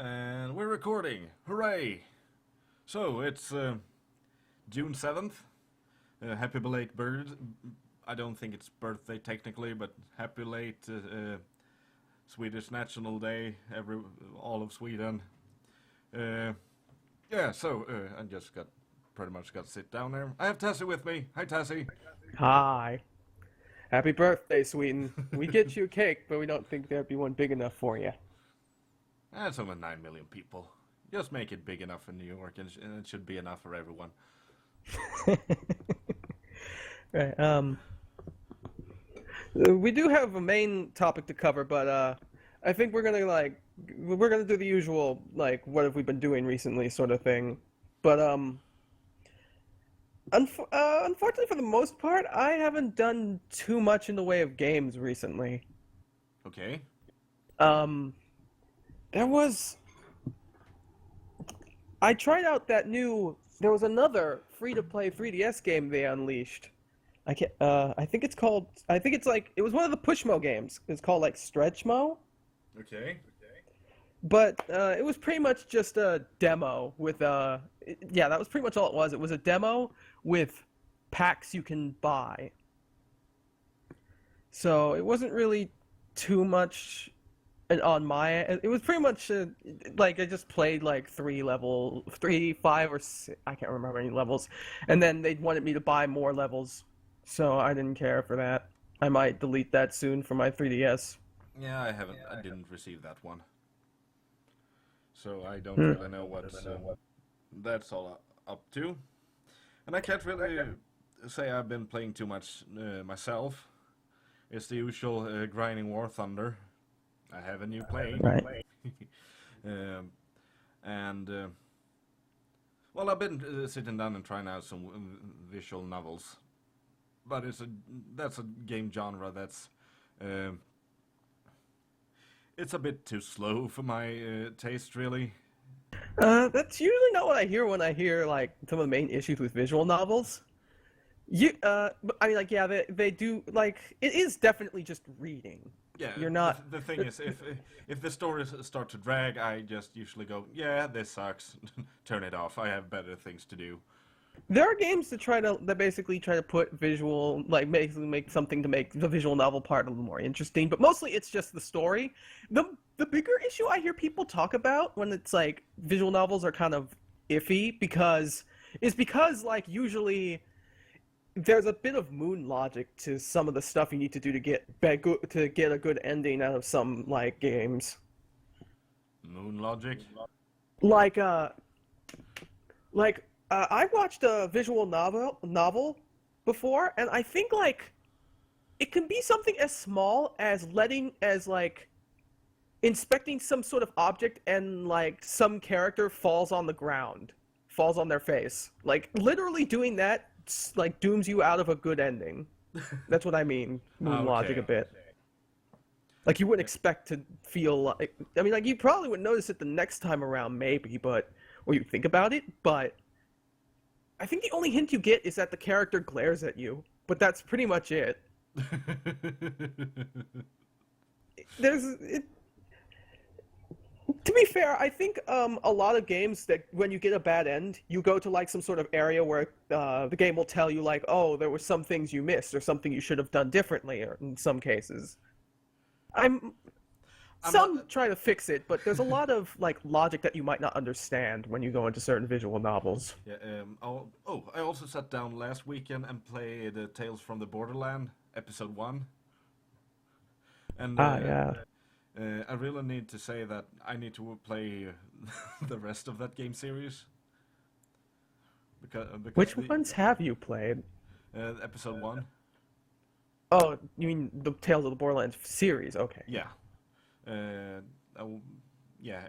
And we're recording. Hooray! So, it's June 7th. Happy belated bird. I don't think it's birthday technically, but happy late Swedish National Day, all of Sweden. I just pretty much got to sit down there. I have Tassie with me. Hi, Tassie. Hi. Happy birthday, Sweden. We get you a cake, but we don't think there'd be one big enough for you. That's only 9 million people. Just make it big enough in New York, and it should be enough for everyone. Right. We do have a main topic to cover, but I think we're gonna do the usual what have we been doing recently sort of thing. But unfortunately, for the most part, I haven't done too much in the way of games recently. Okay. I tried out there was another free-to-play 3DS game they unleashed. I think it's it was one of the Pushmo games. It's called Stretchmo. Okay. But it was pretty much just a demo with that was pretty much all it was. It was a demo with packs you can buy. So it wasn't really too much it was pretty much I just played 3, 5, or 6, I can't remember any levels, and then they wanted me to buy more levels, so I didn't care for that. I might delete that soon from my 3DS. Yeah, I haven't. I didn't receive that one, so I don't really know what that's all up to, and I can't really say I've been playing too much myself. It's the usual grinding War Thunder. I have a new plane. Right. I've been sitting down and trying out some visual novels, but that's a game genre that's it's a bit too slow for my taste, really. That's usually not what I hear when I hear some of the main issues with visual novels. They do it is definitely just reading. Yeah, you're not. The thing is, if the stories start to drag, I just usually go, yeah, this sucks. Turn it off. I have better things to do. There are games that basically try to put visual, basically make something to make the visual novel part a little more interesting, but mostly it's just the story. The bigger issue I hear people talk about when it's visual novels are kind of iffy because usually there's a bit of moon logic to some of the stuff you need to do to get a good ending out of some games. Moon logic? I watched a visual novel before, and I think it can be something as small as inspecting some sort of object and some character falls on the ground, falls on their face. Literally doing that dooms you out of a good ending. That's what I mean. Moon logic a bit. You wouldn't expect to feel you probably would notice it the next time around maybe, or you think about it, but I think the only hint you get is that the character glares at you, but that's pretty much it. To be fair, I think a lot of games that when you get a bad end, you go to some sort of area where the game will tell you oh, there were some things you missed or something you should have done differently, or in some cases. Some try to fix it, but there's a lot of logic that you might not understand when you go into certain visual novels. Yeah. I also sat down last weekend and played Tales from the Borderland Episode 1. And yeah. I really need to say that I need to play the rest of that game series. Because Which ones have you played? Episode 1. Oh, you mean the Tales of the Borderlands series? Okay. Yeah.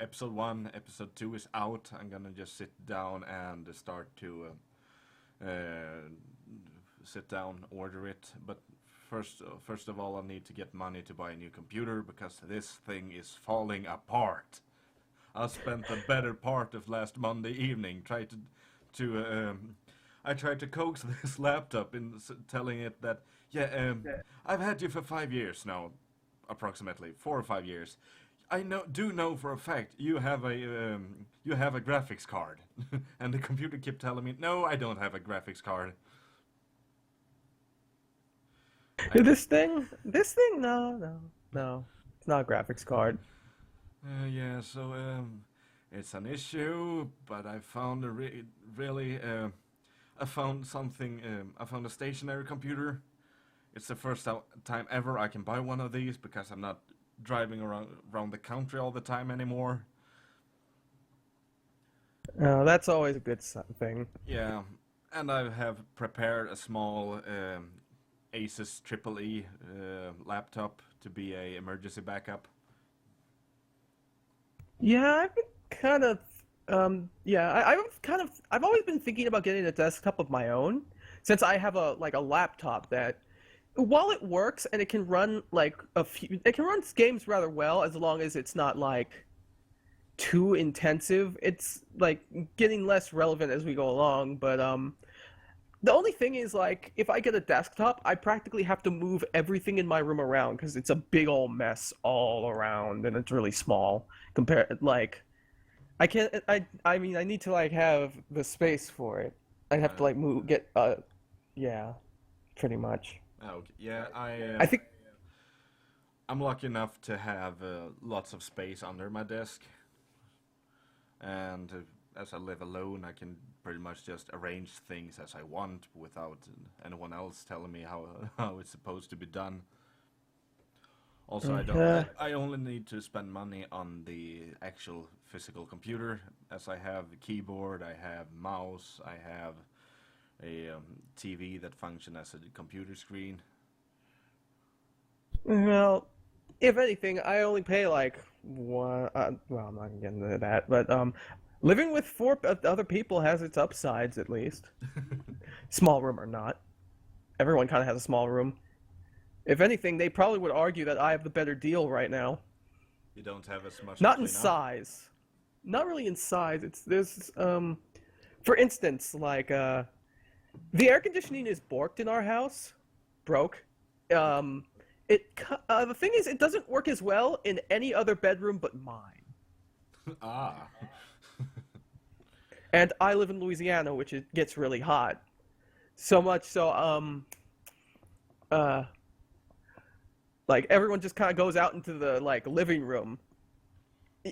Episode 1, Episode 2 is out. I'm gonna just sit down and start to order it. But first of all, I need to get money to buy a new computer because this thing is falling apart. I spent the better part of last Monday evening I tried to coax this laptop in telling it that I've had you for 5 years now, approximately 4 or 5 years. I do know for a fact you have a graphics card, and the computer kept telling me, no, I don't have a graphics card. This thing, no, it's not a graphics card. Yeah, so it's an issue, but I found really I found something. I found a stationary computer. It's the first time ever I can buy one of these because I'm not driving around the country all the time anymore. That's always a good thing. Yeah, and I have prepared a small Asus EEE laptop to be a emergency backup. Yeah, I've been kind of, I've always been thinking about getting a desktop of my own, since I have a laptop that, while it works and it can run it can run games rather well as long as it's not like too intensive. It's like getting less relevant as we go along, but the only thing is, like, if I get a desktop, I practically have to move everything in my room around because it's a big old mess all around and it's really small compared, like, I can't, I mean, I need to, like, have the space for it. I have to, like, yeah, pretty much. Okay. Yeah, I think, I'm lucky enough to have lots of space under my desk, and as I live alone, I can pretty much just arrange things as I want without anyone else telling me how it's supposed to be done. Also, I only need to spend money on the actual physical computer, as I have a keyboard, I have mouse, I have a TV that functions as a computer screen. well, if anything, I only pay like one. Well, I'm not gonna get into that, but living with four other people has its upsides, at least. Small room or not, everyone kind of has a small room. If anything, they probably would argue that I have the better deal right now. You don't have as much. Not in size. Not really in size. For instance, like the air conditioning is borked in our house, broke. The thing is, it doesn't work as well in any other bedroom but mine. Ah. And I live in Louisiana, which it gets really hot. So much so, like, everyone just kind of goes out into the, like, living room.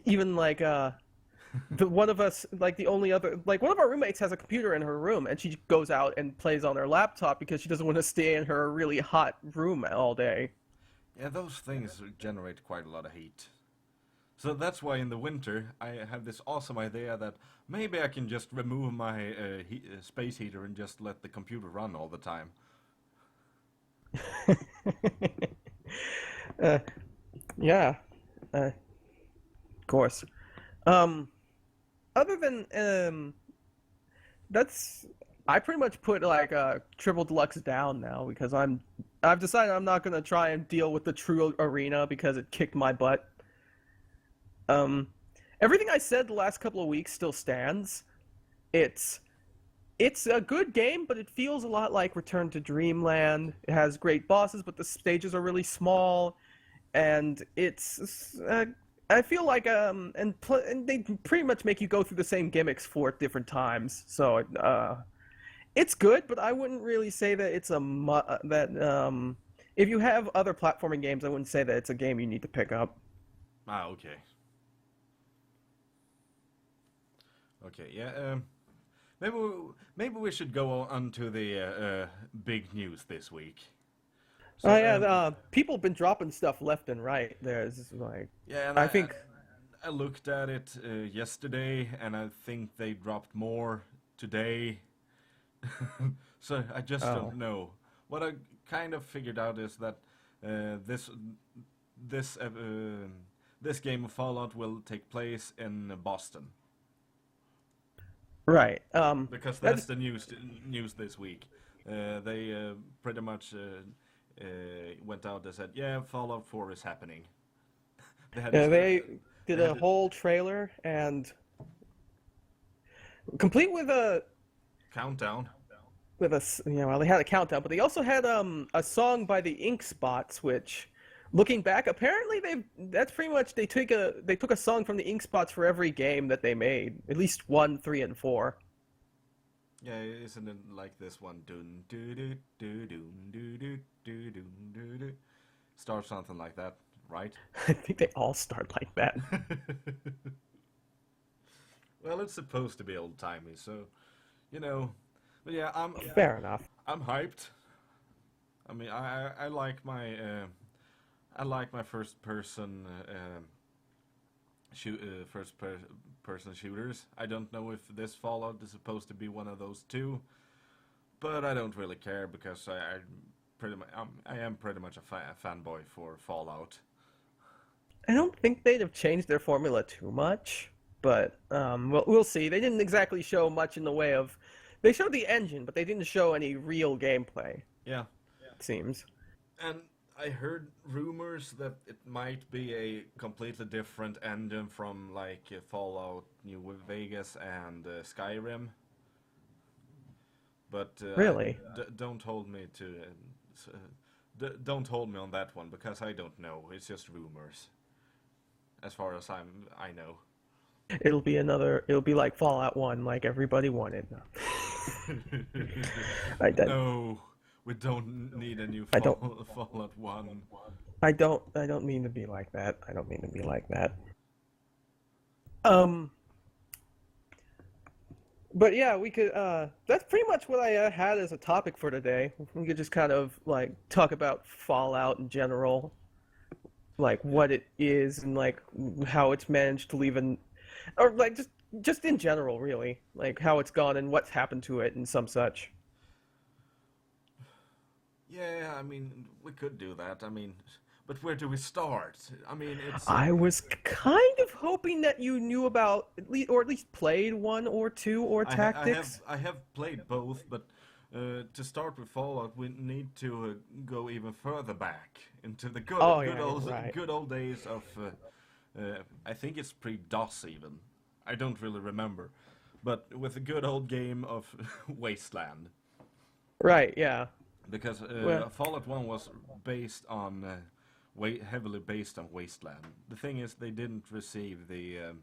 Even, like, one of us, like, one of our roommates has a computer in her room, and she goes out and plays on her laptop because she doesn't want to stay in her really hot room all day. Yeah, those things generate quite a lot of heat. So that's why in the winter I have this awesome idea that maybe I can just remove my space heater and just let the computer run all the time. Yeah, of course. Other than I pretty much put like a triple deluxe down now because I've decided I'm not gonna try and deal with the true arena because it kicked my butt. Everything I said the last couple of weeks still stands. It's a good game, but it feels a lot like Return to Dreamland. It has great bosses, but the stages are really small, and I feel like and they pretty much make you go through the same gimmicks 4 different times. So it's good, but I wouldn't really say that it's if you have other platforming games, I wouldn't say that it's a game you need to pick up. Ah, okay. Okay, yeah. Maybe we should go on to the big news this week. So, people have been dropping stuff left and right. There's like, yeah, and I think I looked at it yesterday, and I think they dropped more today. So I just don't know. What I kind of figured out is that this game of Fallout will take place in Boston. Right. Because that's the news this week. They pretty much went out and said, "Yeah, Fallout 4 is happening." They did a whole trailer and complete with a countdown. They had a countdown, but they also had a song by the Ink Spots, which Looking back, apparently that's pretty much they took a song from the ink spots for every game that they made, at least 1, 3, and 4. Yeah, isn't it like this one? Dun doo doo doo doo doo doo doo doo doo doo. Starts something like that, right? I think they all start like that. Well, it's supposed to be old-timey, so, but yeah, Fair enough. I'm hyped. I mean, I like my first person person shooters. I don't know if this Fallout is supposed to be one of those too, but I don't really care because I am pretty much a fanboy for Fallout. I don't think they'd have changed their formula too much, but we'll see. They didn't exactly show much in the way of. They showed the engine, but they didn't show any real gameplay. Yeah. It seems. And I heard rumors that it might be a completely different engine from like Fallout New Vegas and Skyrim. But really, don't hold me to don't hold me on that one because I don't know. It's just rumors, as far as I know. It'll be like Fallout 1, like everybody wanted. No, we don't need a new Fallout 1. I don't mean to be like that. I don't mean to be like that. But yeah, we could, that's pretty much what I had as a topic for today. We could just kind of, like, talk about Fallout in general. Like, what it is and, like, how it's managed to leave or, like, just in general, really. Like, how it's gone and what's happened to it and some such. Yeah, I mean, we could do that. I mean, but where do we start? I mean, it's... I was kind of hoping that you knew about, at least played 1 or 2 or Tactics. I have played both, but to start with Fallout, we need to go even further back into the good old days of... I think it's pre-DOS even. I don't really remember. But with the good old game of Wasteland. Right, yeah. Because Fallout 1 was based on... heavily based on Wasteland. The thing is, they didn't receive the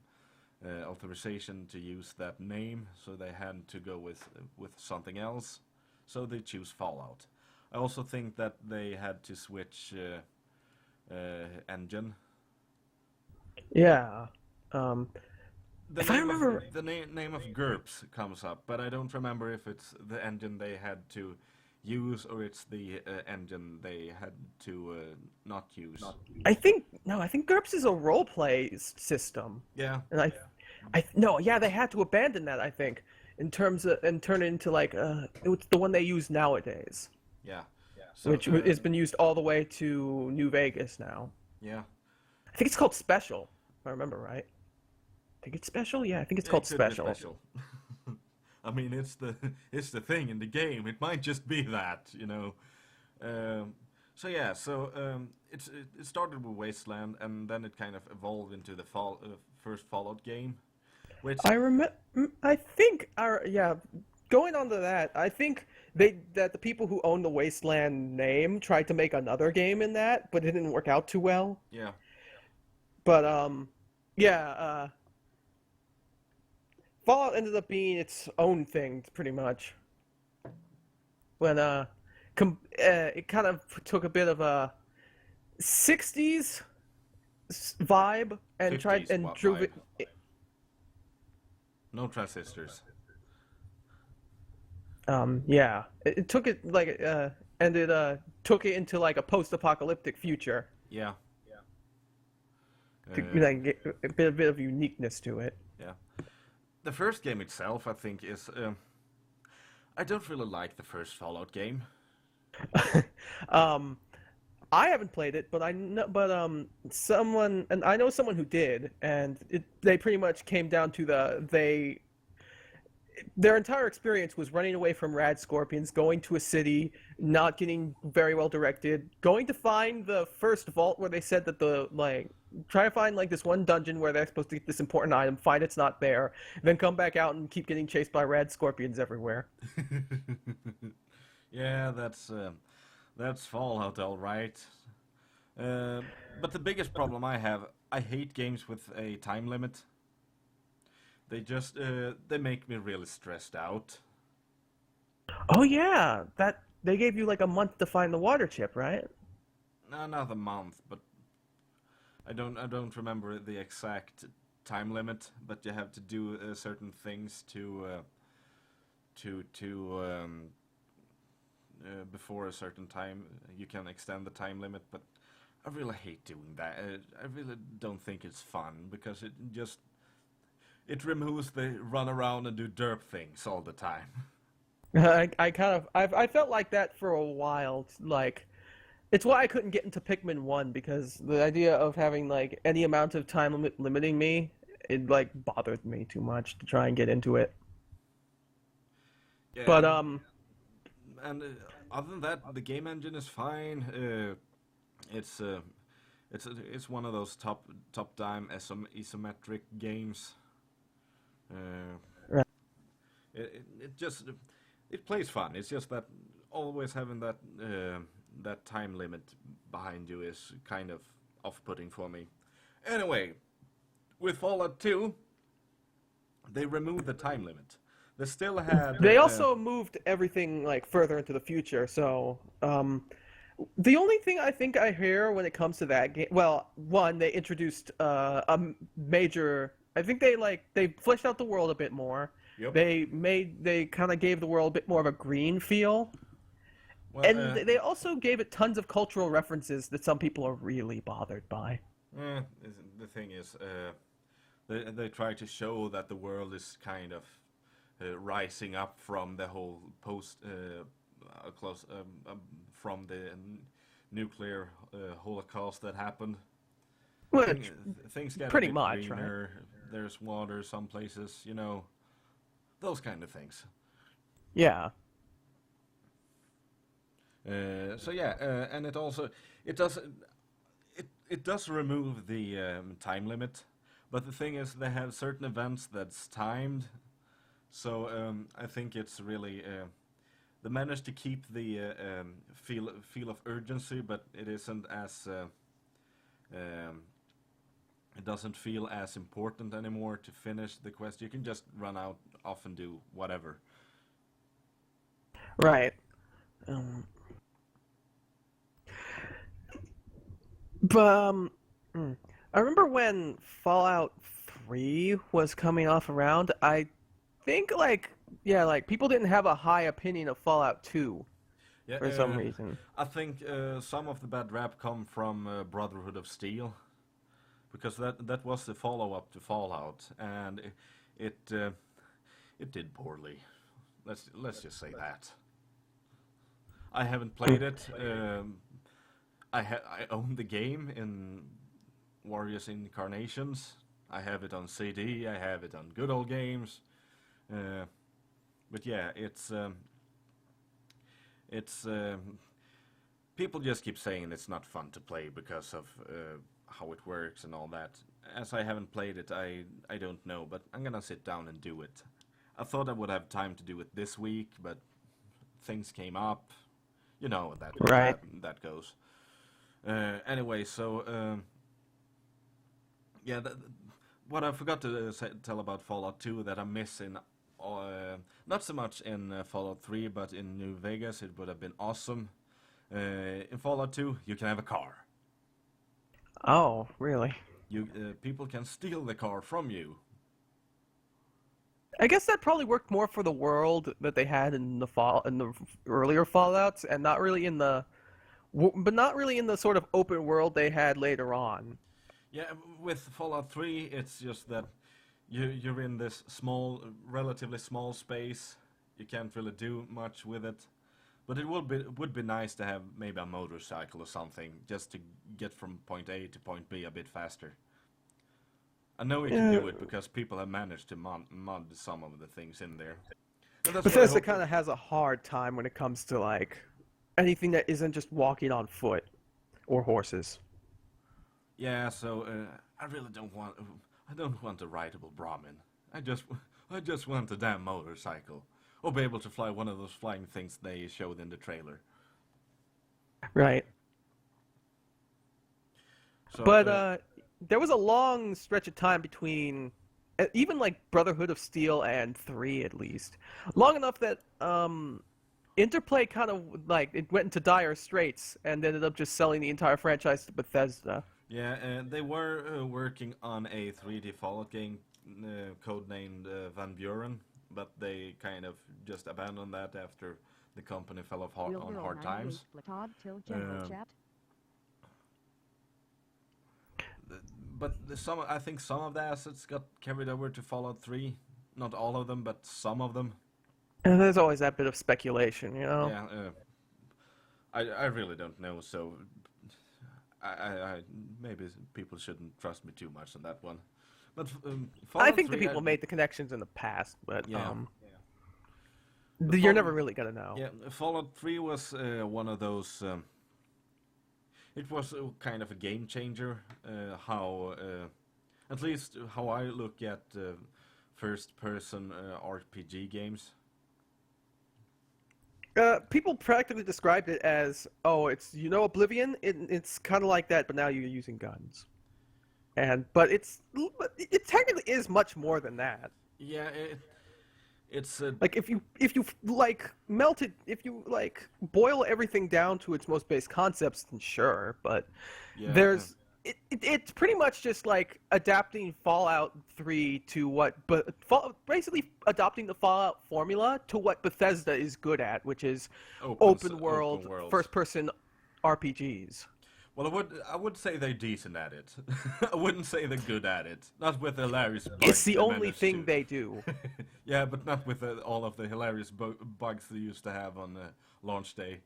authorization to use that name, so they had to go with something else. So they choose Fallout. I also think that they had to switch engine. Yeah. If I remember, the name of GURPS comes up, but I don't remember if it's the engine they had to use or it's the engine they had to not use. I think GURPS is a roleplay system. Yeah. And they had to abandon that, I think, and turn it into like it's the one they use nowadays. Yeah. So, which has been used all the way to New Vegas now. Yeah. I think it's called Special, if I remember right. I think it's Special. Yeah, I think it's called Special. I mean, it's the thing in the game. It might just be that, it started with Wasteland, and then it kind of evolved into the first Fallout game. Which going on to that, I think that the people who own the Wasteland name tried to make another game in that, but it didn't work out too well. Yeah. But Fallout ended up being its own thing, pretty much. When it kind of took a bit of a 60s vibe and tried and drove it. No transistors. It took it like took it into like a post-apocalyptic future. Yeah. To get a bit of uniqueness to it. Yeah. The first game itself, I think, is... I don't really like the first Fallout game. I haven't played it, but I know someone who did, and they pretty much came down to their entire experience was running away from rad scorpions, going to a city, not getting very well directed, going to find the first vault where they said that try to find like this one dungeon where they're supposed to get this important item, find it's not there, then come back out and keep getting chased by rad scorpions everywhere. Yeah, that's Fallout, all right. Uh, but the biggest problem I have, I hate games with a time limit. They make me really stressed out. Oh yeah, that they gave you like a month to find the water chip, right? Not a month, but I don't remember the exact time limit. But you have to do certain things to before a certain time. You can extend the time limit, but I really hate doing that. I really don't think it's fun because it removes the run around and do derp things all the time. I felt like that for a while. Like, it's why I couldn't get into Pikmin 1 because the idea of having like any amount of time limiting me, it like bothered me too much to try and get into it. Yeah, But and other than that, the game engine is fine. It's uh, it's one of those top down isometric games. Uh, right. it just it plays fun. It's just that always having that time limit behind you is kind of off-putting for me. Anyway, with Fallout 2, they removed the time limit. They still had. They also moved everything like further into the future, so the only thing I think I hear when it comes to that game, well, one, they introduced a major. I think they fleshed out the world a bit more. Yep. They kind of gave the world a bit more of a green feel, Well, and they also gave it tons of cultural references that some people are really bothered by. the thing is, they try to show that the world is kind of rising up from the whole from the nuclear holocaust that happened. Which, Things get pretty a bit much, greener. Right? There's water some places, those kind of things. yeah. So yeah, and it does remove the time limit, but the thing is they have certain events that's timed. So I think it's really they managed to keep the feel of urgency, but it isn't as it doesn't feel as important anymore to finish the quest. You can just run out off and do whatever. Right. But I remember when Fallout 3 was coming off around, I think like people didn't have a high opinion of Fallout 2 Yeah, for some reason. I think some of the bad rap come from Brotherhood of Steel, because that was the follow-up to Fallout, and it did poorly. Let's just say that. I haven't played it. I own the game in Warriors Incarnations. I have it on CD. I have it on Good Old Games. But yeah, it's people just keep saying it's not fun to play because of how it works and all that. As I haven't played it, I don't know, but I'm gonna sit down and do it. I thought I would have time to do it this week, but things came up. You know Right. that goes. Anyway, so yeah, what I forgot to tell about Fallout 2 that I miss in not so much in Fallout 3, but in New Vegas, it would have been awesome. In Fallout 2, you can have a car. Oh, really? People can steal the car from you. I guess that probably worked more for the world that they had in the earlier Fallouts, and not really in but not really in the sort of open world they had later on. Yeah, with Fallout 3, it's just that you're in this relatively small space. You can't really do much with it. But it would be nice to have maybe a motorcycle or something, just to get from point A to point B a bit faster. I know you can do it because people have managed to mod some of the things in there. Bethesda kind of has a hard time when it comes to like anything that isn't just walking on foot or horses. Yeah, so I really don't want. I don't want a rideable Brahmin. I just want a damn motorcycle, or be able to fly one of those flying things they showed in the trailer. Right. So, But there was a long stretch of time between even like Brotherhood of Steel and 3 at least. Long enough that Interplay kind of like it went into dire straits and ended up just selling the entire franchise to Bethesda. yeah, they were working on a 3D Fallout game codenamed Van Buren, but they kind of just abandoned that after the company fell off on hard times. But I think some of the assets got carried over to Fallout 3. Not all of them, but some of them. And there's always that bit of speculation, you know? Yeah, I really don't know, so I maybe people shouldn't trust me too much on that one. But Fallout I think 3, the people made the connections in the past, but yeah. You're never really gonna know. Yeah, Fallout 3 was one of those. It was kind of a game changer. How, at least how I look at first-person RPG games. People practically described it as, oh, it's Oblivion. It's kind of like that, but now you're using guns. But it technically is much more than that. Yeah, it's like if you like melt it, if you like boil everything down to its most base concepts, then sure. But yeah, it's pretty much just like adapting Fallout 3 to basically adopting the Fallout formula to what Bethesda is good at, which is open world first-person RPGs. Well, I would say they're decent at it. I wouldn't say they're good at it. Not with the hilarious bugs. It's the only thing they do. Yeah, but not with all of the hilarious bugs they used to have on launch day.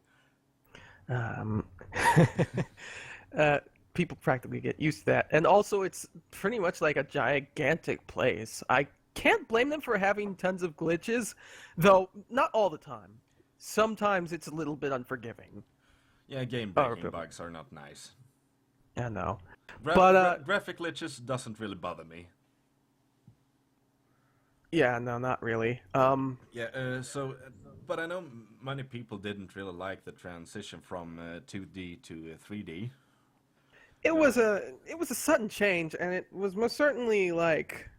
People practically get used to that. And also, it's pretty much like a gigantic place. I can't blame them for having tons of glitches, though not all the time. Sometimes it's a little bit unforgiving. Yeah, game-breaking bugs are not nice. I know. Graphic glitches doesn't really bother me. Yeah, no, not really. But I know many people didn't really like the transition from 2D to 3D. It was a sudden change, and it was most certainly like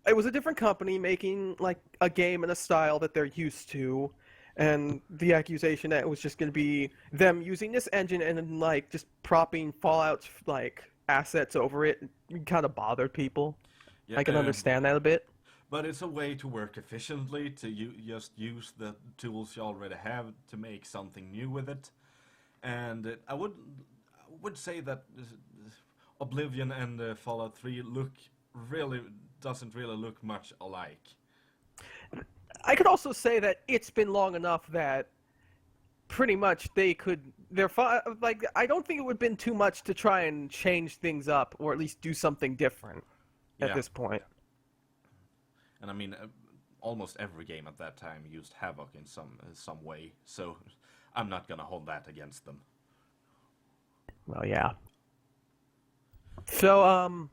it was a different company making like a game in a style that they're used to, and the accusation that it was just going to be them using this engine and then like just propping Fallout's like assets over it kind of bothered people. Yeah, I can understand that a bit. But it's a way to work efficiently, to just use the tools you already have to make something new with it. And I would say that Oblivion and Fallout 3 doesn't really look much alike. I could also say that it's been long enough that pretty much I don't think it would have been too much to try and change things up or at least do something different at this point. And I mean, almost every game at that time used Havoc in some way, so I'm not gonna hold that against them. Well, yeah. So,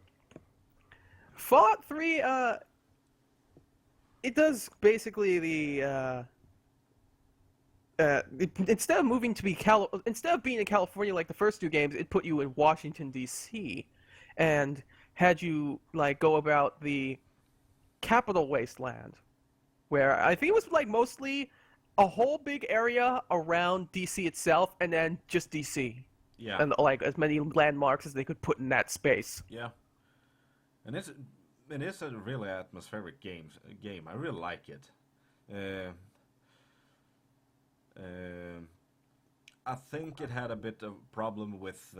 Fallout 3, it does basically instead of being in California like the first two games, it put you in Washington D.C. and had you like go about the Capital Wasteland, where I think it was like mostly a whole big area around DC itself, and then just DC. Yeah. And like as many landmarks as they could put in that space. Yeah. And it is a really atmospheric game. I really like it. I think it had a bit of problem with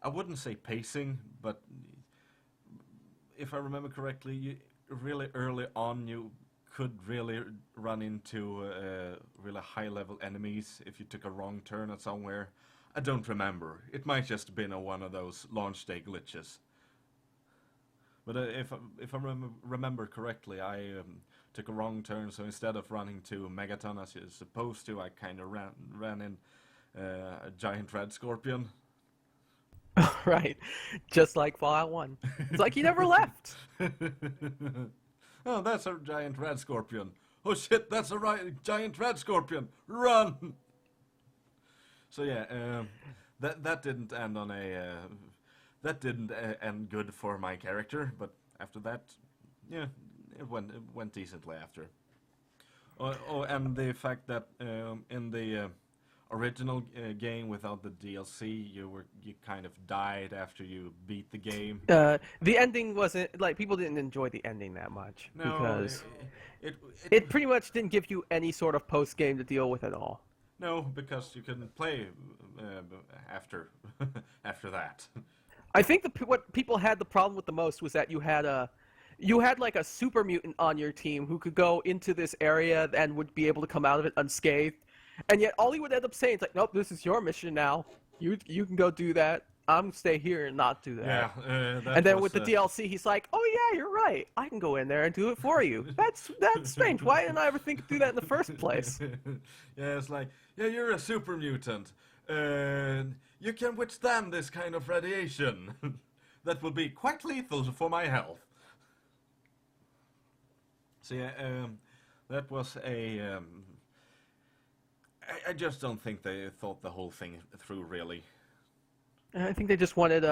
I wouldn't say pacing, but if I remember correctly, really early on you could really run into really high-level enemies if you took a wrong turn at somewhere. I don't remember. It might just been one of those launch day glitches. But if I remember correctly, I took a wrong turn, so instead of running to Megaton as you're supposed to, I kind of ran in a giant red scorpion. Right, just like Fallout 1. It's like you never left. Oh, that's a giant red scorpion. Oh shit, that's a giant red scorpion. Run! So yeah, that didn't end on a that didn't end good for my character. But after that, yeah, it went decently after. Oh, and the fact that in the original game without the DLC, you kind of died after you beat the game. The ending wasn't like people didn't enjoy the ending that much No, because it, it pretty much didn't give you any sort of post game to deal with at all. no, because you couldn't play after after that. I think what people had the problem with the most was that you had like a super mutant on your team who could go into this area and would be able to come out of it unscathed, and yet all he would end up saying is like, "Nope, this is your mission now. You can go do that. I'm gonna stay here and not do that." Yeah, and then with the DLC, he's like, "Oh yeah, you're right. I can go in there and do it for you." That's strange. Why didn't I ever think to do that in the first place? Yeah, it's like, yeah, you're a super mutant. You can withstand this kind of radiation. That will be quite lethal for my health. So yeah, that was a. I just don't think they thought the whole thing through really. I think they just wanted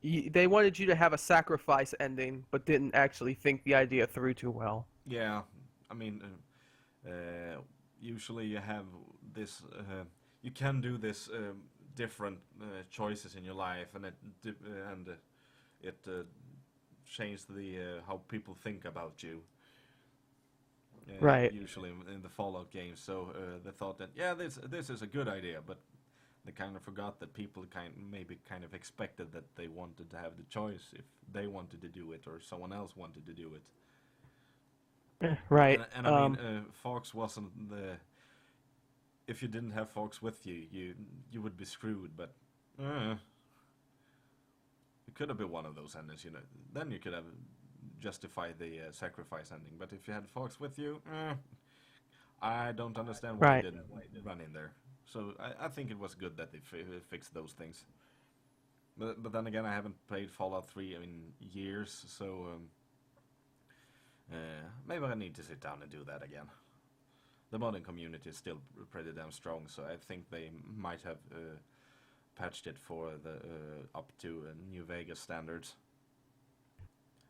they wanted you to have a sacrifice ending, but didn't actually think the idea through too well. Yeah, I mean, usually you have this. You can do this different choices in your life, and it changed the how people think about you. Right. Usually in the Fallout games, so they thought that this is a good idea, but they kind of forgot that people kind of expected that they wanted to have the choice if they wanted to do it or someone else wanted to do it. Right. And I mean, Fox wasn't the. If you didn't have Fox with you, you would be screwed. But it could have been one of those endings, you know. Then you could have justified the sacrifice ending. But if you had Fox with you, I don't understand why they didn't run in there. So I think it was good that they fixed those things. But then again, I haven't played Fallout 3 in years, so maybe I need to sit down and do that again. The modding community is still pretty damn strong, so I think they might have patched it for the up to New Vegas standards.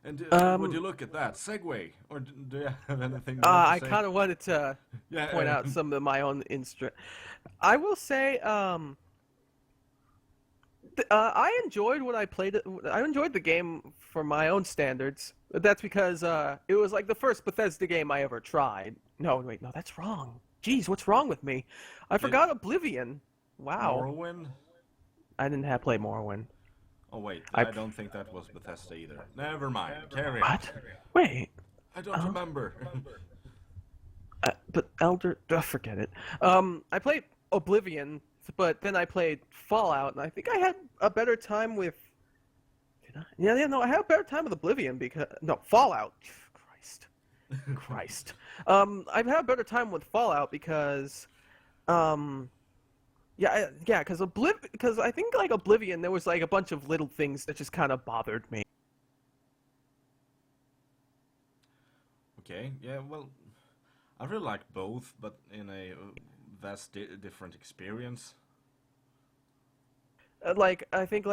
And would you look at that segue, or do you have anything? I kind of wanted to point out some of my own I will say, I enjoyed when I played it. I enjoyed the game for my own standards. That's because it was like the first Bethesda game I ever tried. No, wait, no, that's wrong. Jeez, what's wrong with me? I forgot Oblivion. Wow. Morrowind? I didn't play Morrowind. Oh wait, I don't think that was Bethesda either. Never mind. Carry on. What? Wait. I don't remember. But forget it. I played Oblivion, but then I played Fallout, and I think I had a better time with. Did I? Yeah, no, I had a better time with Oblivion because Fallout. Christ. I've had a better time with Fallout because, because I think like Oblivion, there was like a bunch of little things that just kind of bothered me. Okay, yeah, well, I really like both, but in a vast different experience. I think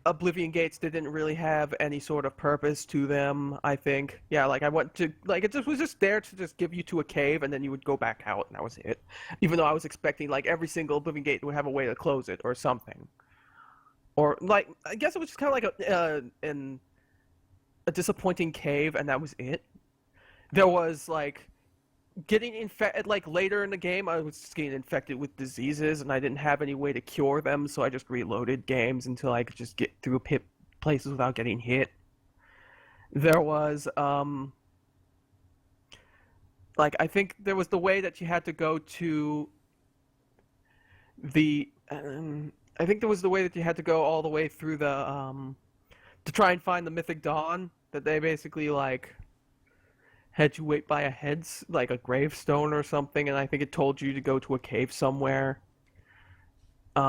Oblivion Gates didn't really have any sort of purpose to them. I think, I went to it was just there to just give you to a cave and then you would go back out and that was it. Even though I was expecting like every single Oblivion Gate would have a way to close it or something, or like I guess it was just kind of like a disappointing cave and that was it. There was like getting infected, like later in the game, I was just getting infected with diseases, and I didn't have any way to cure them, so I just reloaded games until I could just get through places without getting hit. There was, I think there was the way that you had to go to I think there was the way that you had to go all the way through the, to try and find the Mythic Dawn, that they basically, had you wait by a gravestone or something, and I think it told you to go to a cave somewhere. It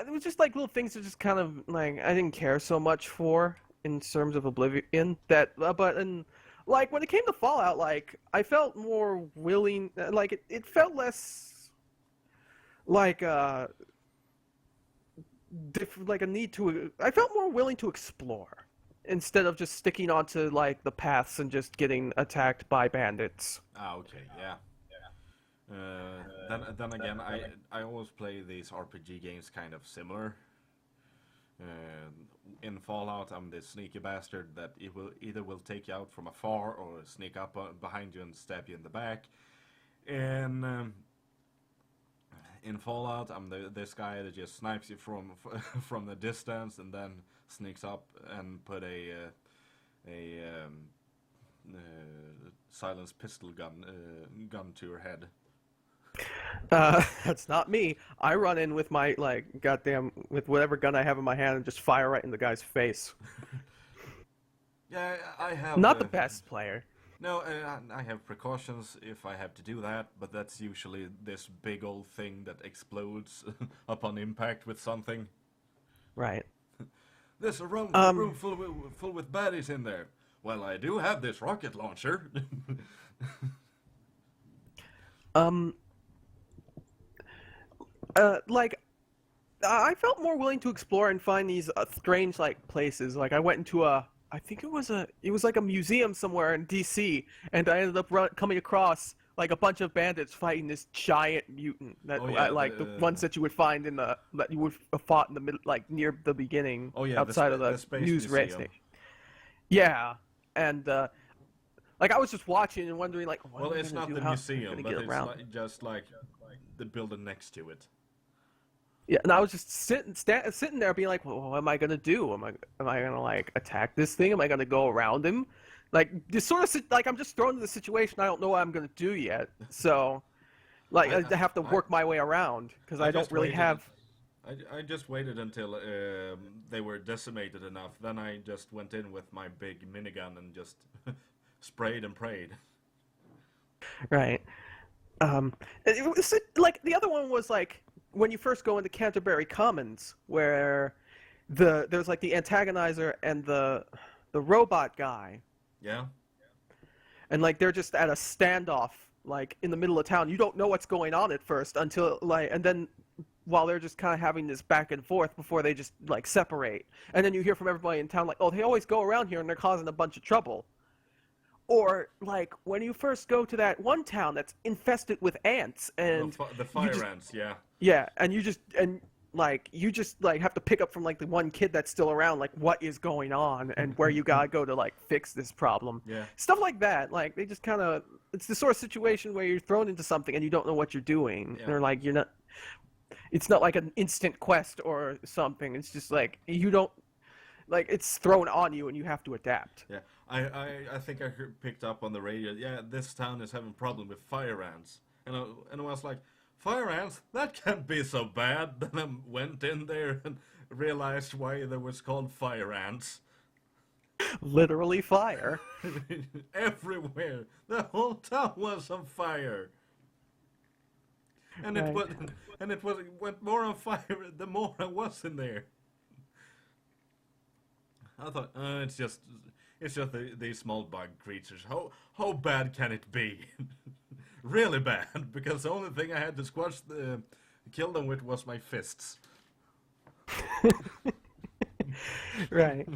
was just like little things that just kind of I didn't care so much for in terms of Oblivion. But when it came to Fallout, I felt more willing. It felt less like like a need to. I felt more willing to explore instead of just sticking onto like the paths and just getting attacked by bandits. Ah, okay, yeah. Then again, I always play these RPG games kind of similar. Uh, in Fallout, I'm the sneaky bastard that it will either take you out from afar or sneak up behind you and stab you in the back. In Fallout, I'm this guy that just snipes you from from the distance and then sneaks up and put a silenced pistol gun to your head. That's not me. I run in with my with whatever gun I have in my hand and just fire right in the guy's face. Yeah, I have. Not the best player. No, I have precautions if I have to do that, but that's usually this big old thing that explodes upon impact with something. Right. There's a room full with baddies in there. Well, I do have this rocket launcher. I felt more willing to explore and find these strange like places. Like I went into I think it was like a museum somewhere in DC, and I ended up coming across like a bunch of bandits fighting this giant mutant that the ones that you would find that you would have fought in the middle, like near the beginning, outside of the news radio station. Yeah, and like I was just watching and wondering like, what well, am I it's gonna not do? the How museum, but it's just like the building next to it. Yeah, and I was just sitting there, being like, "Well, what am I gonna do? Am I gonna like attack this thing? Am I gonna go around him? Like this sort of like I'm just thrown into the situation. I don't know what I'm gonna do yet. So, like I have to work my way around because I don't really have. I just waited until they were decimated enough. Then I just went in with my big minigun and just sprayed and prayed. Right. It was like the other one was like when you first go into Canterbury Commons, where there's like the antagonizer and the robot guy. Yeah. And like they're just at a standoff, like in the middle of town. You don't know what's going on at first until and then while they're just kind of having this back and forth before they just like separate. And then you hear from everybody in town like, oh, they always go around here and they're causing a bunch of trouble. Or like when you first go to that one town that's infested with ants and the fire ants, yeah. Yeah, and you just have to pick up from like the one kid that's still around, like what is going on and where you gotta go to like fix this problem. Yeah. Stuff like that. Like they just kind of it's the sort of situation where you're thrown into something and you don't know what you're doing. Yeah. They're like you're not. It's not like an instant quest or something. It's just like you don't. Like it's thrown on you and you have to adapt. Yeah, I think I picked up on the radio. Yeah, this town is having a problem with fire ants, and I was like, fire ants? That can't be so bad. Then I went in there and realized why they was called fire ants. Literally fire. Everywhere, the whole town was on fire. And right. it went more on fire the more I was in there. I thought, it's just these small bug creatures. How bad can it be? Really bad, because the only thing I had to kill them with was my fists. Right.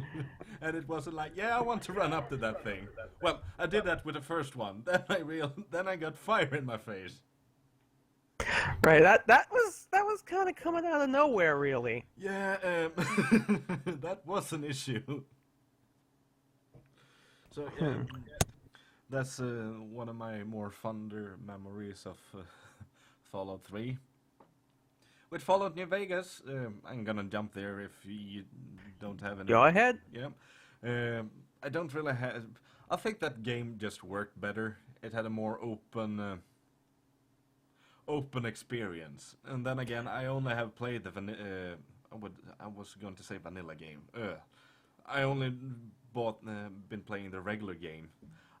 And it wasn't like, yeah, I want to run up to that thing. Well, I did that with the first one. Then I got fire in my face. Right, that was kind of coming out of nowhere, really. Yeah, that was an issue. So yeah, that's one of my more fonder memories of Fallout 3. With Fallout New Vegas, I'm gonna jump there if you don't have any. Go ahead. Yeah, I don't really have. I think that game just worked better. It had a more open experience, and then again, I only have played the I was going to say vanilla game. I only been playing the regular game.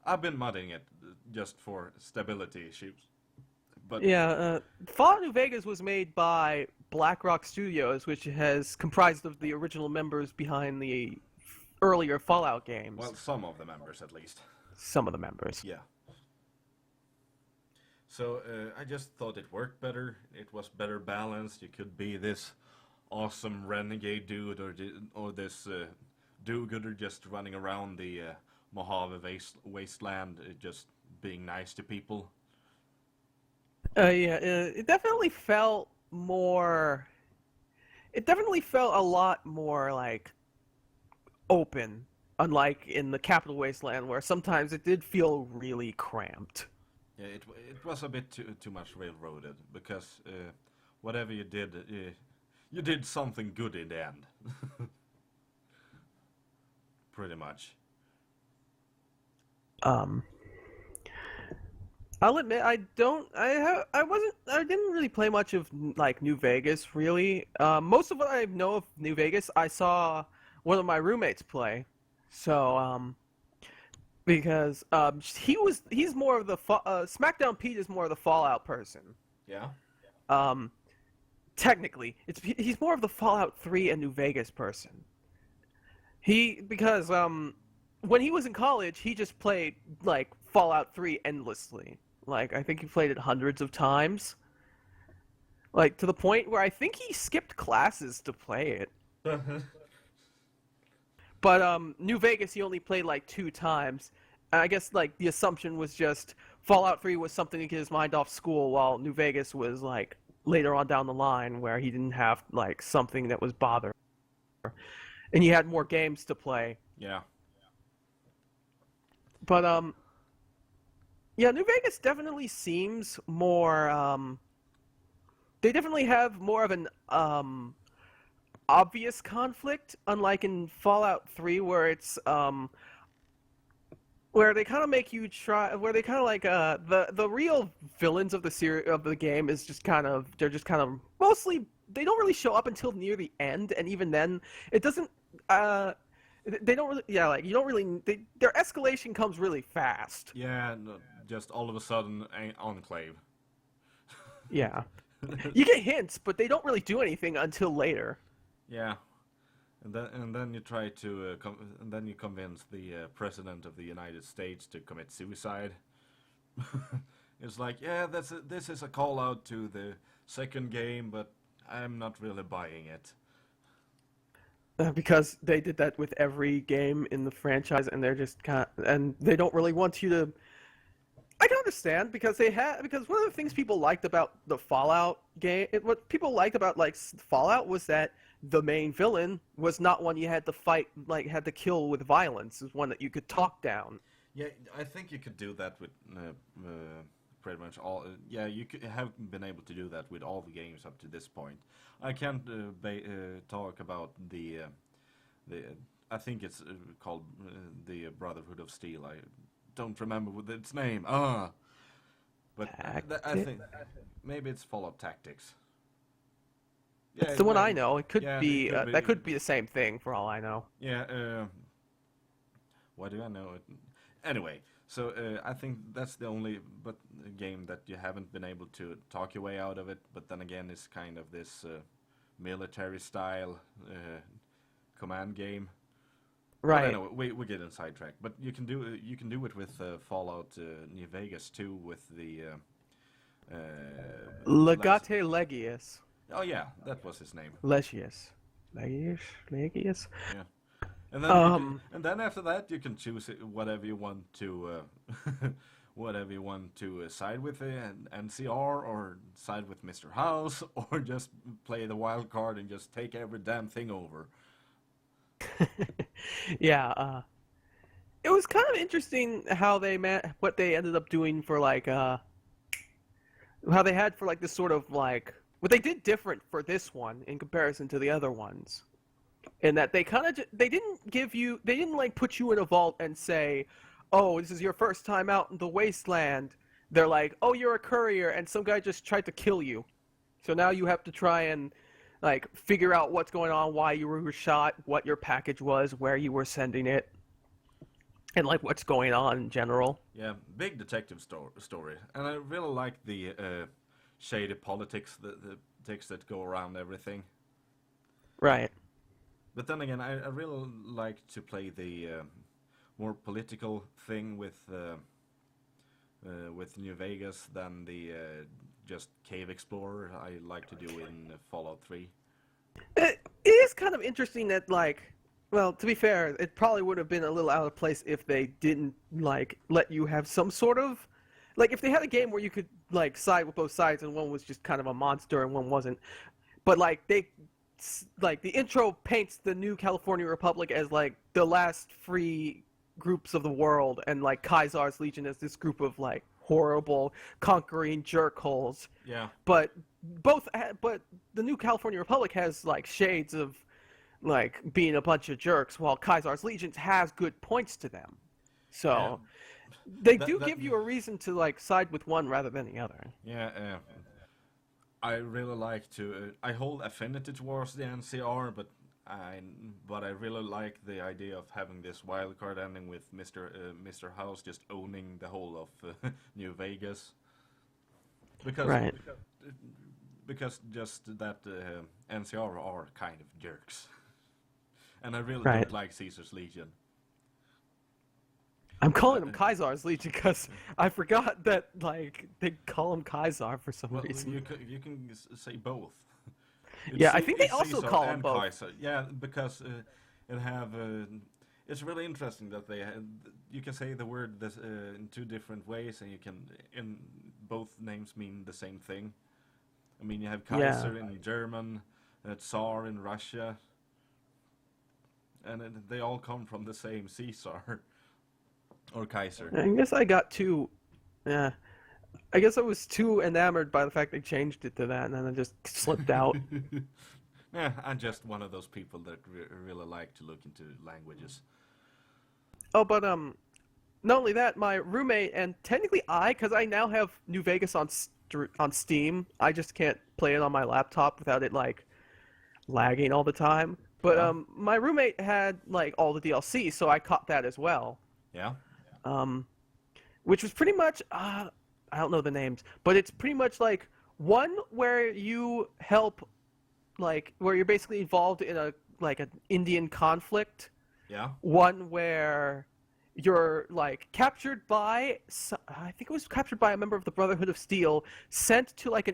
I've been modding it just for stability issues. But yeah, Fallout New Vegas was made by BlackRock Studios, which has comprised of the original members behind the earlier Fallout games. Well, some of the members at least. Some of the members. Yeah. So I just thought it worked better. It was better balanced. You could be this awesome renegade dude, or this do-gooder just running around the Mojave wasteland, just being nice to people. Yeah, it definitely felt more. It definitely felt a lot more like open, unlike in the Capital Wasteland, where sometimes it did feel really cramped. Yeah, it was a bit too much railroaded because whatever you did something good in the end, pretty much. Um, I'll admit I don't. I wasn't. I didn't really play much of like New Vegas. Really, most of what I know of New Vegas, I saw one of my roommates play. So because he's more of the SmackDown Pete is more of the Fallout person. Yeah. Um, technically, he's more of the Fallout 3 and New Vegas person. Because when he was in college, he just played like Fallout 3 endlessly. Like I think he played it hundreds of times. Like to the point where I think he skipped classes to play it. But New Vegas he only played like 2 times. And I guess like the assumption was just Fallout 3 was something to get his mind off school, while New Vegas was like later on down the line where he didn't have like something that was bothering, and he had more games to play. Yeah. But yeah, New Vegas definitely seems more. They definitely have more of an obvious conflict, unlike in Fallout 3, where it's where they kind of make you try, where they kind of like the real villains of the game is just kind of they're just kind of mostly they don't really show up until near the end, and even then it doesn't. They don't really, yeah, like you don't really. Their escalation comes really fast. Yeah, no, just all of a sudden, enclave. Yeah, you get hints, but they don't really do anything until later. Yeah, and then you try to and then you convince the president of the United States to commit suicide. It's like, yeah, this is a call out to the second game, but I'm not really buying it. Because they did that with every game in the franchise, and they're just and they don't really want you to. I can understand because because one of the things people liked about the Fallout game, what people liked about like Fallout was that the main villain was not one you had to fight, like had to kill with violence. Is one that you could talk down. Yeah, I think you could do that with pretty much all. Yeah, you have been able to do that with all the games up to this point. I can't talk about the. I think it's called the Brotherhood of Steel. I don't remember what its name. But I think maybe it's Fallout Tactics. Yeah, it's the one I know. It could be that could be the same thing for all I know. Yeah. Why do I know it? Anyway, so I think that's the only game that you haven't been able to talk your way out of it. But then again, it's kind of this military style command game. Right. Anyway, we're getting sidetracked. But you can do it with Fallout New Vegas too, with the Legate Legius. Oh yeah, that was his name. Legius. Yeah. And then after that you can choose whatever you want to side with NCR or side with Mr. House or just play the wild card and just take every damn thing over. Yeah, it was kind of interesting how what they ended up doing for like how they had for like this sort of like what they did different for this one in comparison to the other ones. In that they kind of they didn't like put you in a vault and say, "Oh, this is your first time out in the wasteland." They're like, "Oh, you're a courier and some guy just tried to kill you." So now you have to try and like figure out what's going on, why you were shot, what your package was, where you were sending it, and like what's going on in general. Yeah, big detective story. And I really like the shady politics that go around everything. Right. But then again, I really like to play the more political thing with with New Vegas than the just cave explorer I like to do in Fallout 3. It is kind of interesting that, like, well, to be fair, it probably would have been a little out of place if they didn't, like, let you have some sort of, like, if they had a game where you could, like, side with both sides and one was just kind of a monster and one wasn't. But, like, the intro paints the new California Republic as, like, the last free groups of the world, and, like, Kaisar's Legion as this group of, like, horrible, conquering jerkholes. Yeah. But the new California Republic has, like, shades of, like, being a bunch of jerks, while Kaisar's Legions has good points to them. So they do give you a reason to, like, side with one rather than the other. Yeah, I really like to. I hold affinity towards the NCR, but I really like the idea of having this wildcard ending with Mr. House just owning the whole of New Vegas. Because just that NCR are kind of jerks, and I really don't like Caesar's Legion. I'm calling him Kaisar's Legion because I forgot that, like, they call him Kaisar for some reason. You can say both. I think they also call him both. Kaiser. Yeah, because it's really interesting that you can say the word in two different ways, and in both names mean the same thing. I mean, you have Kaiser in German, Tsar in Russia, and they all come from the same Caesar. Or Kaiser. I guess I got too. Yeah. I guess I was too enamored by the fact they changed it to that, and then I just slipped out. Yeah, I'm just one of those people that really like to look into languages. Oh, but not only that, my roommate and technically because I now have New Vegas on Steam. I just can't play it on my laptop without it, like, lagging all the time. But my roommate had, like, all the DLC, so I caught that as well. Yeah. Which was pretty much, I don't know the names, but it's pretty much like one where you help, like, where you're basically involved in an Indian conflict. Yeah. One where you're, like, captured by, I think it was captured by a member of the Brotherhood of Steel, sent to, like,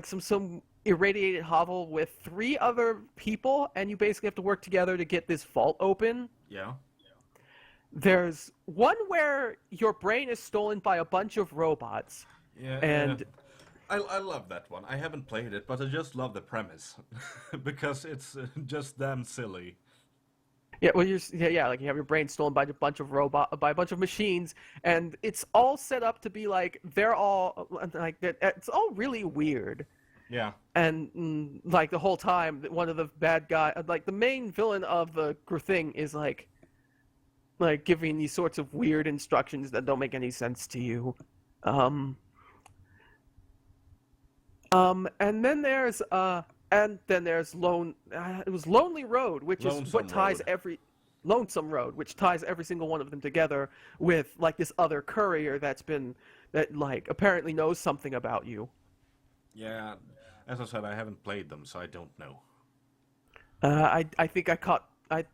some irradiated hovel with 3 other people, and you basically have to work together to get this vault open. Yeah. There's one where your brain is stolen by a bunch of robots. Yeah. And I love that one. I haven't played it, but I just love the premise because it's just damn silly. Yeah, well, like, you have your brain stolen by a bunch of machines, and it's all set up to be like they're all like that. It's all really weird. Yeah. And like the whole time, one of the bad guy, like the main villain of the thing, is like giving these sorts of weird instructions that don't make any sense to you. And then there's Lonely Road, which is what ties Lonesome Road, which ties every single one of them together with, like, this other courier that like apparently knows something about you. Yeah, as I said, I haven't played them, so I don't know. I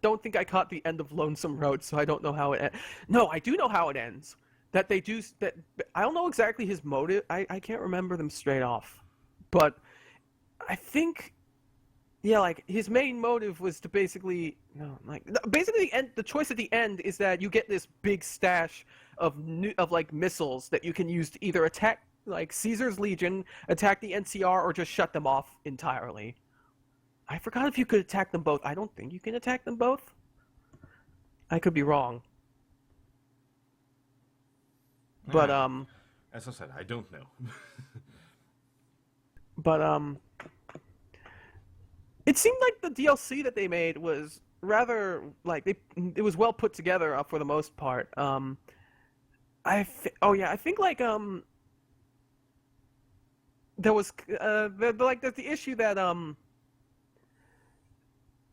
don't think I caught the end of Lonesome Road, so I don't know how it ends. No, I do know how it ends. That they do that. I don't know exactly his motive. I can't remember them straight off, but I think, yeah, like, his main motive was to basically the choice at the end is that you get this big stash of missiles that you can use to either attack, like, Caesar's Legion, attack the NCR, or just shut them off entirely. I forgot if you could attack them both. I don't think you can attack them both. I could be wrong. But as I said, I don't know. But it seemed like the DLC that they made was rather, like, it was well put together for the most part. I think, like, there was there's the issue that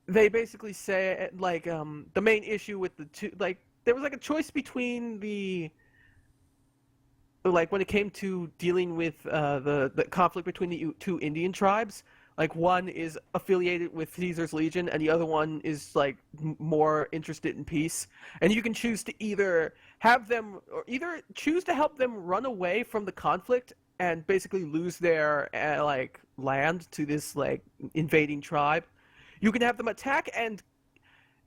they basically say, like, the main issue with the two, like, there was, like, a choice between when it came to dealing with the conflict between the two Indian tribes. Like one is affiliated with Caesar's Legion, and the other one is like more interested in peace. And you can choose to either have them, or either choose to help them run away from the conflict and basically lose their like land to this like invading tribe. You can have them attack and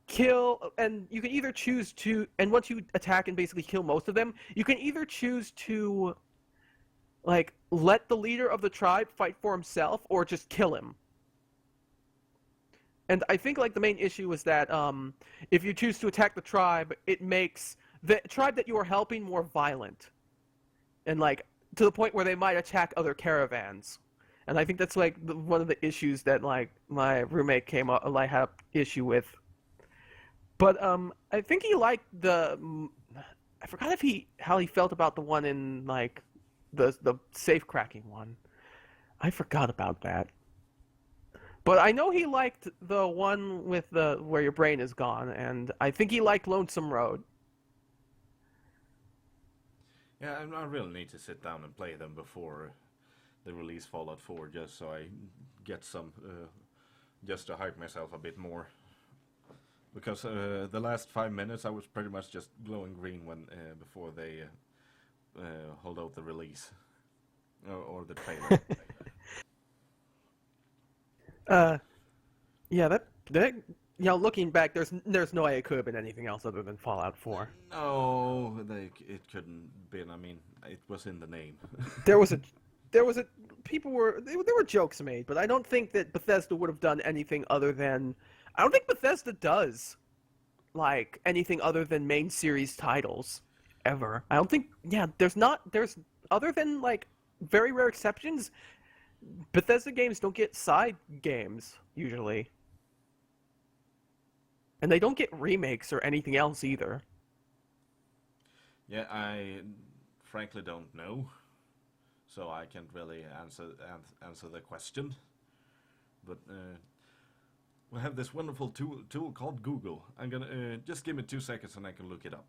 kill, and you can either choose to. And once you attack and basically kill most of them, you can either choose to like let the leader of the tribe fight for himself or just kill him. And I think like the main issue is that if you choose to attack the tribe, it makes the tribe that you are helping more violent, and like to the point where they might attack other caravans. And I think that's like one of the issues that like my roommate came up like had an issue with. But I think he liked I forgot how he felt about the one in like the safe cracking one. I forgot about that. But I know he liked the one with the where your brain is gone, and I think he liked Lonesome Road. Yeah, I really need to sit down and play them before they release Fallout 4, just so I get some, just to hype myself a bit more. Because the last 5 minutes I was pretty much just glowing green when before they hold out the release or the trailer. Yeah, that you know, looking back, there's no way it could have been anything else other than Fallout 4. No, it couldn't been. I mean, it was in the name. there was a there were jokes made, but I don't think that Bethesda would have done anything other than. I don't think Bethesda does like anything other than main series titles ever. I don't think. Yeah, there's other than like very rare exceptions. Bethesda games don't get side games usually, and they don't get remakes or anything else either. Yeah, I frankly don't know, so I can't really answer the question. But we have this wonderful tool called Google. I'm gonna just give me 2 seconds and I can look it up.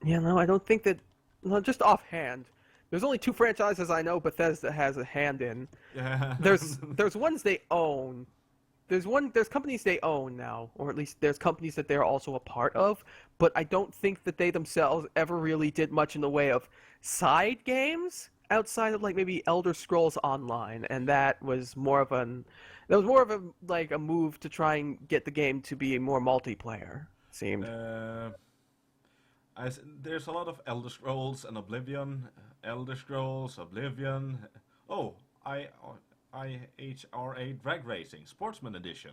Yeah, no, I don't think that. No, just offhand. There's only 2 franchises I know Bethesda has a hand in. Yeah. There's ones they own. There's companies they own now, or at least there's companies that they're also a part of, but I don't think that they themselves ever really did much in the way of side games outside of like maybe Elder Scrolls Online, and that was more of a like a move to try and get the game to be more multiplayer, it seemed. There's a lot of Elder Scrolls and Oblivion. Elder Scrolls, Oblivion. Oh, IHRA Drag Racing Sportsman Edition,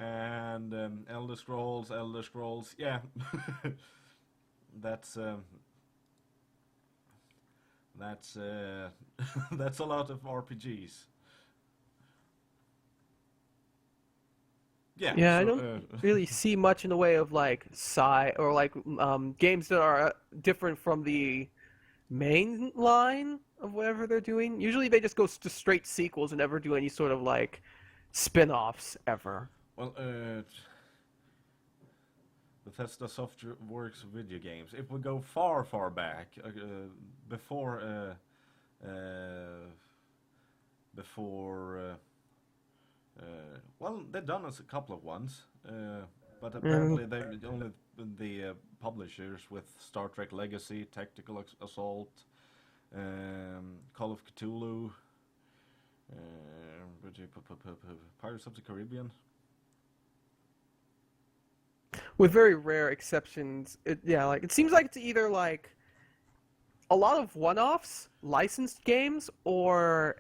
and Elder Scrolls. Yeah, that's that's a lot of RPGs. Yeah. Yeah, So, I don't really see much in the way of like sci or like games that are different from the main line of whatever they're doing. Usually they just go to straight sequels and never do any sort of like spin-offs ever. Well, Bethesda Softworks video games. If we go far back, before well, they've done us a couple of ones, but apparently they're only the publishers with Star Trek Legacy, Tactical Assault, Call of Cthulhu, Pirates of the Caribbean. With very rare exceptions, it seems like it's either like a lot of one-offs, licensed games, or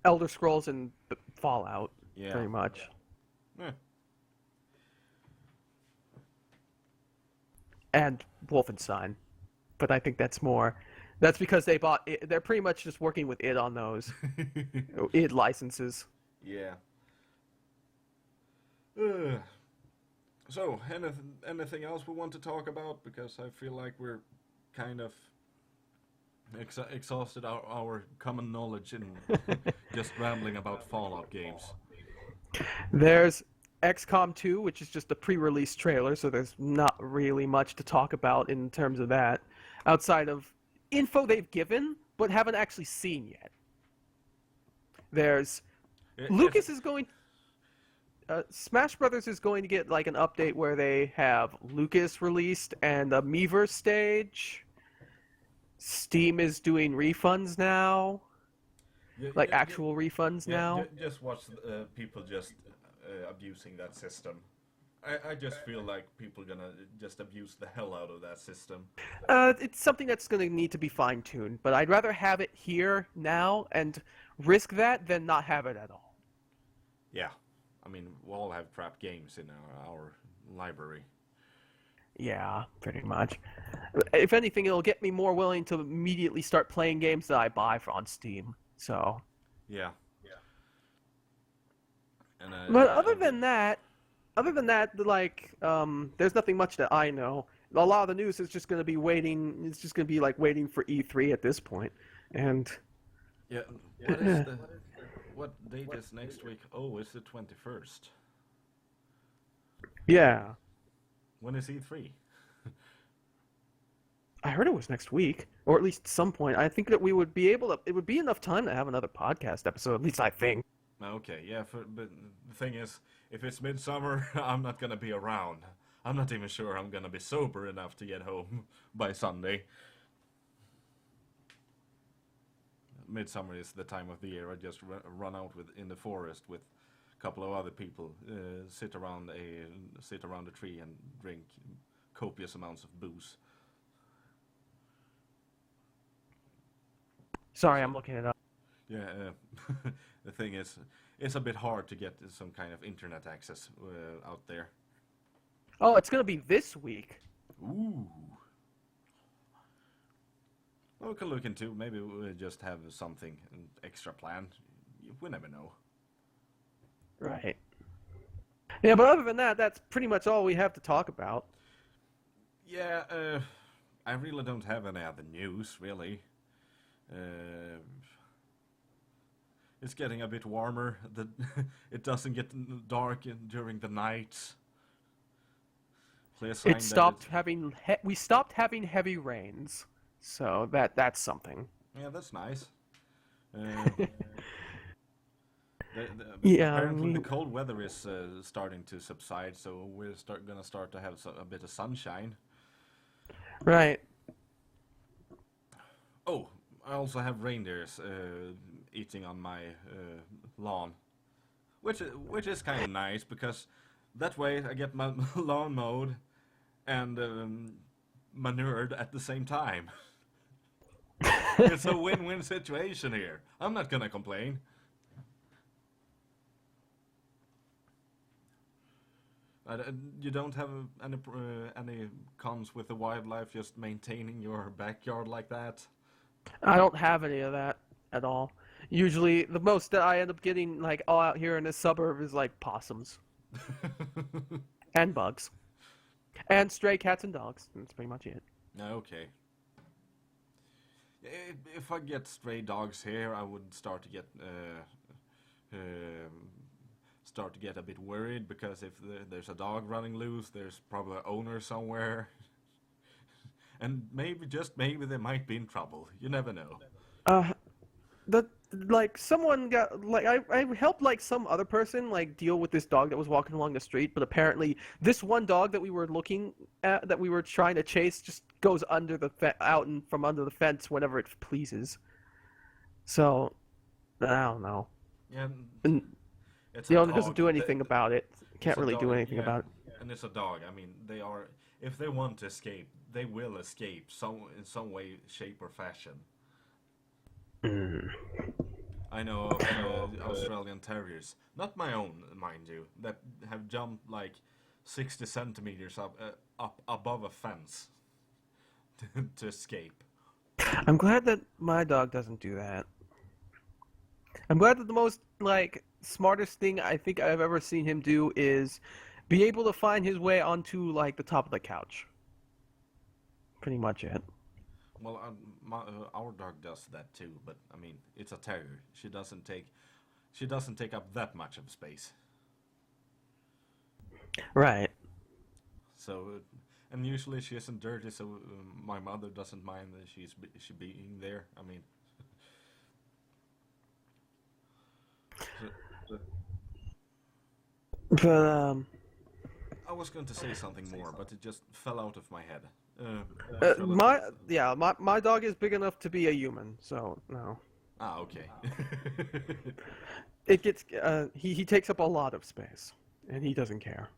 Elder Scrolls and Fallout, very much. Yeah. And Wolfenstein, but I think that's because they bought it. They're pretty much just working with id on those id licenses. Yeah. So, anything else we want to talk about? Because I feel like we're kind of exhausted our common knowledge in just rambling about Fallout games. There's XCOM 2, which is just a pre-release trailer, so there's not really much to talk about in terms of that, outside of info they've given, but haven't actually seen yet. There's Lucas is going. Smash Brothers is going to get like an update where they have Lucas released and a Miiverse stage. Steam is doing refunds now, actual refunds now. Just watch people just abusing that system. I just feel like people are gonna just abuse the hell out of that system. It's something that's going to need to be fine-tuned, but I'd rather have it here now and risk that than not have it at all. Yeah. I mean, we all have crap games in our library. Yeah, pretty much. If anything, it'll get me more willing to immediately start playing games that I buy on Steam. So. Yeah. And, but other than that, like, there's nothing much that I know. A lot of the news is just going to be waiting. It's just going to be like waiting for E3 at this point. And. Yeah. What date is next week? Oh, it's the 21st. Yeah. When is E3? I heard it was next week, or at least some point. I think that we would be able to. It would be enough time to have another podcast episode. At least I think. Okay, yeah. But the thing is, if it's midsummer, I'm not gonna be around. I'm not even sure I'm gonna be sober enough to get home by Sunday. Midsummer is the time of the year I just run out in the forest with a couple of other people, sit around a tree and drink copious amounts of booze. Sorry, I'm looking it up. Yeah, the thing is, it's a bit hard to get some kind of internet access out there. Oh, it's gonna be this week. Ooh. Well, we can look into. Maybe we'll just have something extra planned. We never know. Right. Yeah, but other than that, that's pretty much all we have to talk about. Yeah, I really don't have any other news, really. It's getting a bit warmer. It doesn't get dark during the nights. It stopped having. We stopped having heavy rains. So that's something. Yeah, that's nice. Yeah, apparently the cold weather is starting to subside, so we're gonna start to have a bit of sunshine. Right. Oh, I also have reindeers eating on my lawn, which is kind of nice because that way I get my lawn mowed and manured at the same time. It's a win-win situation here. I'm not gonna complain. You don't have any cons with the wildlife just maintaining your backyard like that? I don't have any of that at all. Usually, the most that I end up getting, like, all out here in this suburb is, like, possums. And bugs. And stray cats and dogs. That's pretty much it. Okay. If I get stray dogs here, I would start to get a bit worried, because if there's a dog running loose, there's probably an owner somewhere, and maybe they might be in trouble. You never know. Someone got, like, I helped, like, some other person, like, deal with this dog that was walking along the street, but apparently this one dog that we were looking at, that we were trying to chase, just goes under from under the fence whenever it pleases. So, I don't know. Yeah. And the owner doesn't do anything about it. Can't really do anything about it. And it's a dog. I mean, if they want to escape, they will escape in some way, shape, or fashion. I know of Australian Terriers, not my own, mind you, that have jumped like 60 centimeters up above a fence to escape. I'm glad that my dog doesn't do that. I'm glad that the most, like, smartest thing I think I've ever seen him do is be able to find his way onto, like, the top of the couch. Pretty much it. Well, our dog does that too, but I mean, it's a terrier. She doesn't take up that much of space. Right. So, and usually she isn't dirty, so my mother doesn't mind that she being there. I mean, But I was going to say something more, but it just fell out of my head. my dog is big enough to be a human, so no. Ah, okay. It gets he takes up a lot of space, and he doesn't care.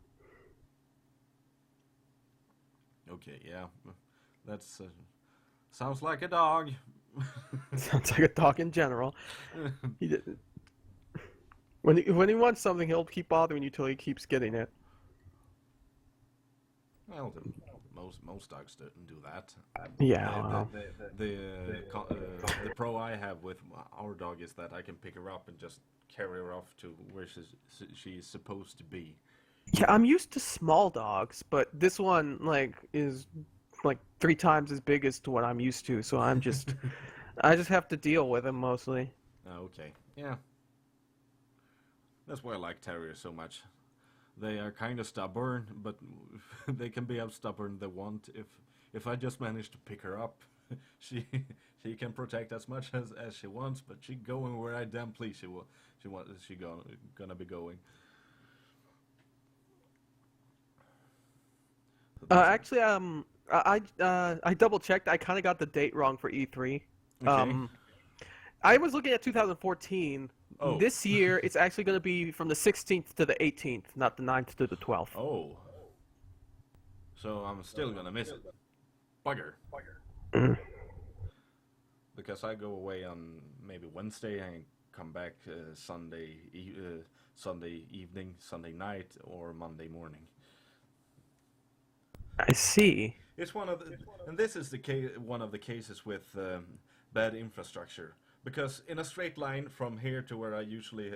Okay, yeah, that's sounds like a dog. Sounds like a dog in general. He did, when he wants something, he'll keep bothering you till he keeps getting it. Well, most dogs don't do that. Yeah. The pro I have with our dog is that I can pick her up and just carry her off to where she's supposed to be. Yeah, I'm used to small dogs, but this one is 3 times as big as to what I'm used to. So I just have to deal with him mostly. Oh, okay, yeah. That's why I like terriers so much. They are kind of stubborn, but they can be how stubborn they want. If I just manage to pick her up, she can protect as much as she wants, but she going where I damn please she gonna be going. Actually, I double checked. I kind of got the date wrong for E3. Okay. I was looking at 2014. Oh. This year, it's actually going to be from the 16th to the 18th, not the 9th to the 12th. Oh. So I'm still gonna miss it. Bugger. Because I go away on maybe Wednesday and come back Sunday evening, Sunday night, or Monday morning. I see. It's and this is one of the cases with bad infrastructure. Because in a straight line from here to where I usually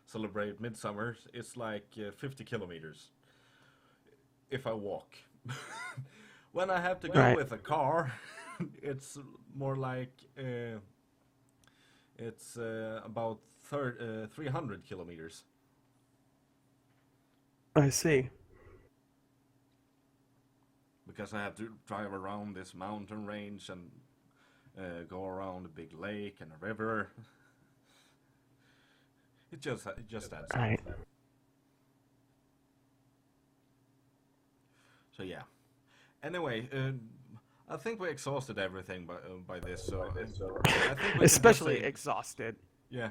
celebrate Midsummer, it's like 50 kilometers if I walk. When I have to go with a car, it's more like it's about 300 kilometers. I see. Because I have to drive around this mountain range and go around a big lake and a river. It just adds up. Right. So yeah. Anyway, I think we exhausted everything by this. So I think we Especially exhausted. Yeah.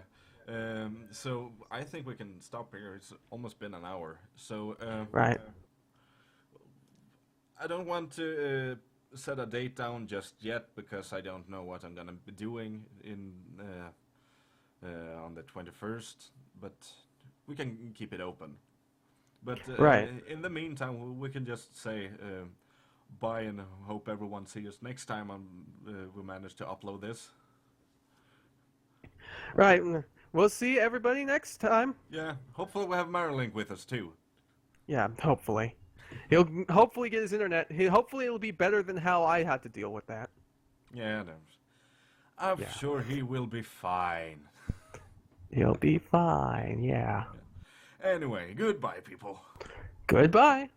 So I think we can stop here. It's almost been an hour. So Right. I don't want to set a date down just yet because I don't know what I'm gonna be doing on the 21st. But we can keep it open. But Right. In the meantime, we can just say bye and hope everyone sees us next time we manage to upload this. Right. We'll see everybody next time. Yeah. Hopefully we have Marilyn with us too. Yeah, hopefully. He'll hopefully get his internet. Hopefully it'll be better than how I had to deal with that. Yeah, I'm sure he will be fine. He'll be fine, yeah. Anyway, goodbye, people. Goodbye.